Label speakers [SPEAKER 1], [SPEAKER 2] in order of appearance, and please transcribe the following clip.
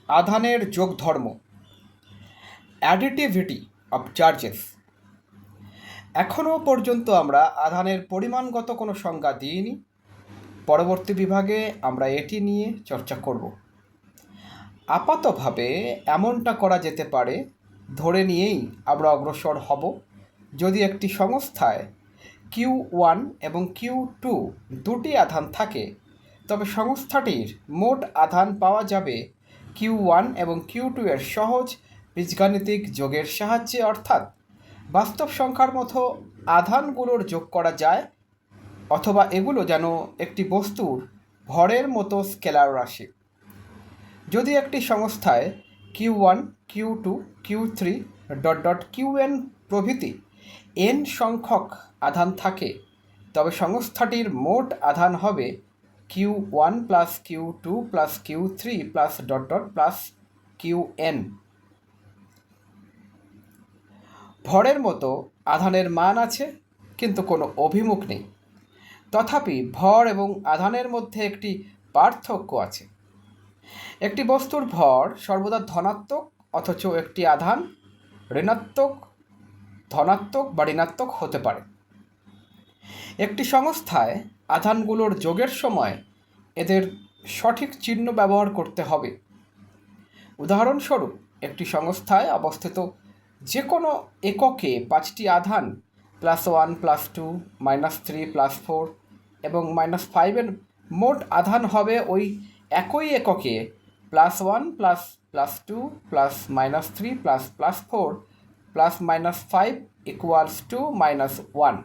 [SPEAKER 1] আধানের যোগধর্ম, additivity of charges. এখনও পর্যন্ত আমরা আধানের পরিমাণগত কোনো সংজ্ঞা দিইনি। পরবর্তী বিভাগে আমরা এটি নিয়ে চর্চা করব। আপাতভাবে এমনটা করা যেতে পারে ধরে নিয়েই আমরা অগ্রসর হব, যদি একটি সংস্থায় Q1 এবং Q2 দুটি আধান থাকে, তবে সংস্থাটির মোট আধান পাওয়া যাবে Q1 এবং Q2 এর সহজ বীজগাণিতিক যোগের সাহায্যে, অর্থাৎ বাস্তব সংখ্যার মতো আধানগুলোর যোগ করা যায়, অথবা এগুলো যেন একটি বস্তুর ভরের মতো স্কেলার রাশি। যদি একটি সংস্থায় Q1, Q2, Q3 Qn প্রভৃতি n সংখ্যক আধান থাকে, তবে সংস্থাটির মোট আধান হবে Q1 plus Q2 plus Q3 plus Qn। ভরের মতো আধানের মান আছে, কিন্তু কোনো অভিমুখ নেই। তথাপি ভর এবং আধানের মধ্যে একটি পার্থক্য আছে। একটি বস্তুর ভর সর্বদা ধনাত্মক, অথচ একটি আধান ঋণাত্মক, ধনাত্মক বা ঋণাত্মক হতে পারে। একটি সংস্থায় আধানগুলোর যোগের সময় এদের সঠিক চিহ্ন ব্যবহার করতে হবে। উদাহরণস্বরূপ, একটি সংস্থায় অবস্থিত যে কোনো এককে 5টি আধান +1, +2, -3, +4 এবং -5 এর মোট আধান হবে ওই একই এককে +1 +2 +-3 ++4 +-5 = -1।